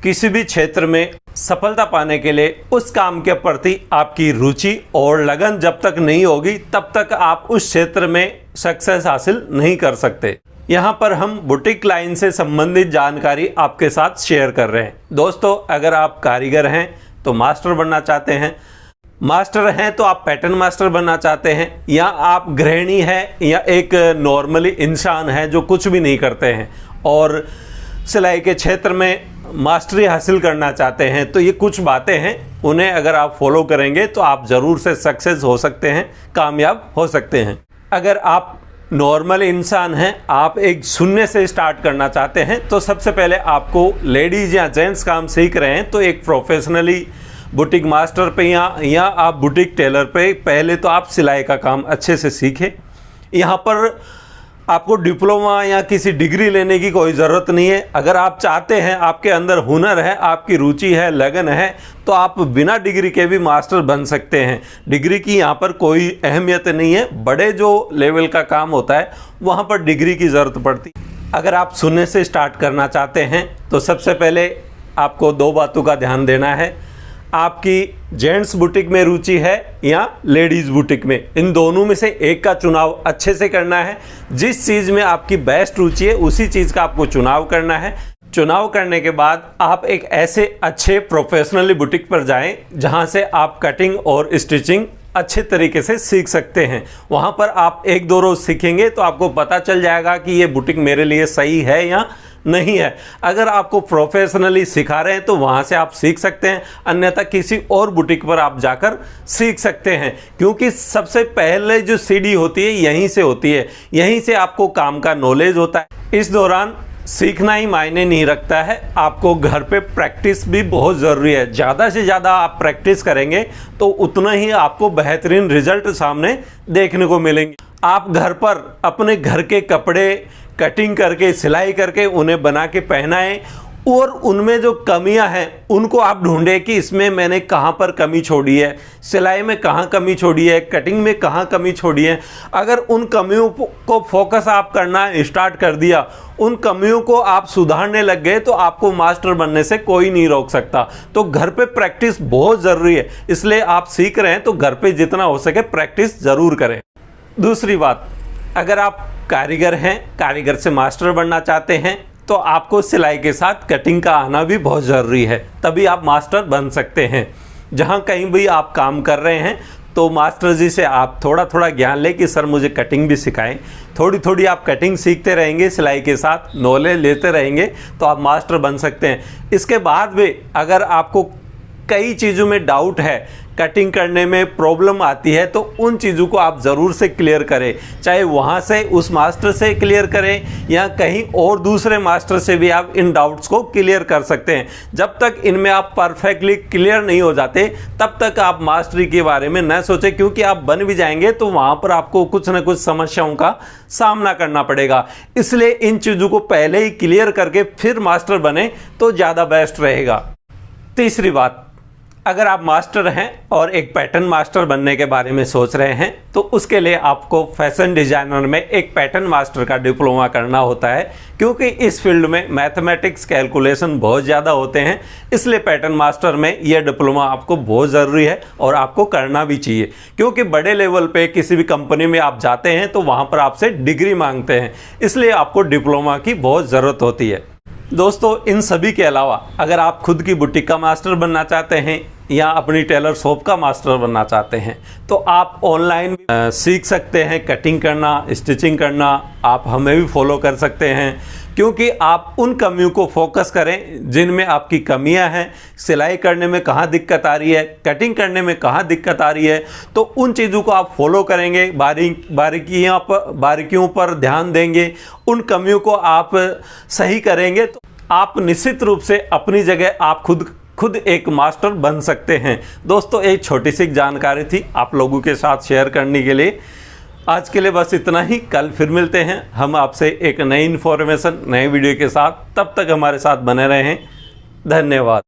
किसी भी क्षेत्र में सफलता पाने के लिए उस काम के प्रति आपकी रुचि और लगन जब तक नहीं होगी तब तक आप उस क्षेत्र में सक्सेस हासिल नहीं कर सकते। यहाँ पर हम बुटीक लाइन से संबंधित जानकारी आपके साथ शेयर कर रहे हैं। दोस्तों, अगर आप कारीगर हैं तो मास्टर बनना चाहते हैं, मास्टर हैं तो आप पैटर्न मास्टर बनना चाहते हैं, या आप गृहिणी हैं या एक नॉर्मली इंसान है जो कुछ भी नहीं करते हैं और सिलाई के क्षेत्र में मास्टरी हासिल करना चाहते हैं, तो ये कुछ बातें हैं, उन्हें अगर आप फॉलो करेंगे तो आप ज़रूर से सक्सेस हो सकते हैं, कामयाब हो सकते हैं। अगर आप नॉर्मल इंसान हैं, आप एक शून्य से स्टार्ट करना चाहते हैं, तो सबसे पहले आपको लेडीज़ या जेंट्स काम सीख रहे हैं तो एक प्रोफेशनली बुटीक मास्टर पे या आप बुटीक टेलर पे पहले तो आप सिलाई का काम अच्छे से सीखें। यहाँ पर आपको डिप्लोमा या किसी डिग्री लेने की कोई ज़रूरत नहीं है। अगर आप चाहते हैं, आपके अंदर हुनर है, आपकी रुचि है, लगन है, तो आप बिना डिग्री के भी मास्टर बन सकते हैं। डिग्री की यहाँ पर कोई अहमियत नहीं है। बड़े जो लेवल का काम होता है वहाँ पर डिग्री की ज़रूरत पड़ती है। अगर आप शून्य से स्टार्ट करना चाहते हैं तो सबसे पहले आपको 2 बातों का ध्यान देना है। आपकी जेंट्स बुटीक में रुचि है या लेडीज़ बुटीक में, इन दोनों में से एक का चुनाव अच्छे से करना है। जिस चीज़ में आपकी बेस्ट रुचि है उसी चीज़ का आपको चुनाव करना है। चुनाव करने के बाद आप एक ऐसे अच्छे प्रोफेशनली बुटीक पर जाएं जहां से आप कटिंग और स्टिचिंग अच्छे तरीके से सीख सकते हैं। वहां पर आप 1-2 रोज़ सीखेंगे तो आपको पता चल जाएगा कि ये बुटीक मेरे लिए सही है या नहीं है। अगर आपको प्रोफेशनली सिखा रहे हैं तो वहाँ से आप सीख सकते हैं, अन्यथा किसी और बुटीक पर आप जाकर सीख सकते हैं, क्योंकि सबसे पहले जो सीढ़ी होती है यहीं से होती है, यहीं से आपको काम का नॉलेज होता है। इस दौरान सीखना ही मायने नहीं रखता है, आपको घर पे प्रैक्टिस भी बहुत ज़रूरी है। ज़्यादा से ज़्यादा आप प्रैक्टिस करेंगे तो उतना ही आपको बेहतरीन रिजल्ट सामने देखने को मिलेंगे। आप घर पर अपने घर के कपड़े कटिंग करके, सिलाई करके उन्हें बना के पहनाएं और उनमें जो कमियां हैं उनको आप ढूंढें कि इसमें मैंने कहां पर कमी छोड़ी है, सिलाई में कहां कमी छोड़ी है, कटिंग में कहां कमी छोड़ी है। अगर उन कमियों को फोकस आप करना स्टार्ट कर दिया, उन कमियों को आप सुधारने लग गए, तो आपको मास्टर बनने से कोई नहीं रोक सकता। तो घर पे प्रैक्टिस बहुत ज़रूरी है, इसलिए आप सीख रहे हैं तो घर पे जितना हो सके प्रैक्टिस ज़रूर करें। दूसरी बात, अगर आप कारीगर हैं, कारीगर से मास्टर बनना चाहते हैं, तो आपको सिलाई के साथ कटिंग का आना भी बहुत ज़रूरी है, तभी आप मास्टर बन सकते हैं। जहाँ कहीं भी आप काम कर रहे हैं तो मास्टर जी से आप थोड़ा थोड़ा ज्ञान लें कि सर मुझे कटिंग भी सिखाएं। थोड़ी थोड़ी आप कटिंग सीखते रहेंगे, सिलाई के साथ नॉलेज लेते रहेंगे तो आप मास्टर बन सकते हैं। इसके बाद भी अगर आपको कई चीज़ों में डाउट है, कटिंग करने में प्रॉब्लम आती है, तो उन चीज़ों को आप ज़रूर से क्लियर करें, चाहे वहाँ से उस मास्टर से क्लियर करें या कहीं और दूसरे मास्टर से भी आप इन डाउट्स को क्लियर कर सकते हैं। जब तक इनमें आप परफेक्टली क्लियर नहीं हो जाते तब तक आप मास्टरी के बारे में न सोचें, क्योंकि आप बन भी जाएंगे तो वहाँ पर आपको कुछ न कुछ समस्याओं का सामना करना पड़ेगा। इसलिए इन चीज़ों को पहले ही क्लियर करके फिर मास्टर बने तो ज़्यादा बेस्ट रहेगा। तीसरी बात, अगर आप मास्टर हैं और एक पैटर्न मास्टर बनने के बारे में सोच रहे हैं तो उसके लिए आपको फैशन डिज़ाइनर में एक पैटर्न मास्टर का डिप्लोमा करना होता है, क्योंकि इस फील्ड में मैथमेटिक्स कैलकुलेशन बहुत ज़्यादा होते हैं। इसलिए पैटर्न मास्टर में यह डिप्लोमा आपको बहुत ज़रूरी है और आपको करना भी चाहिए, क्योंकि बड़े लेवल पे किसी भी कंपनी में आप जाते हैं तो वहाँ पर आपसे डिग्री मांगते हैं, इसलिए आपको डिप्लोमा की बहुत ज़रूरत होती है। दोस्तों, इन सभी के अलावा अगर आप खुद की बुटीक का मास्टर बनना चाहते हैं या अपनी टेलर शॉप का मास्टर बनना चाहते हैं तो आप ऑनलाइन सीख सकते हैं कटिंग करना, स्टिचिंग करना। आप हमें भी फॉलो कर सकते हैं, क्योंकि आप उन कमियों को फोकस करें जिनमें आपकी कमियां हैं। सिलाई करने में कहाँ दिक्कत आ रही है, कटिंग करने में कहाँ दिक्कत आ रही है, तो उन चीज़ों को आप फॉलो करेंगे, बारीकियों पर ध्यान देंगे, उन कमियों को आप सही करेंगे तो आप निश्चित रूप से अपनी जगह आप खुद एक मास्टर बन सकते हैं। दोस्तों, एक छोटी सी जानकारी थी आप लोगों के साथ शेयर करने के लिए। आज के लिए बस इतना ही। कल फिर मिलते हैं हम आपसे एक नई इन्फॉर्मेशन, नए वीडियो के साथ। तब तक हमारे साथ बने रहें। धन्यवाद।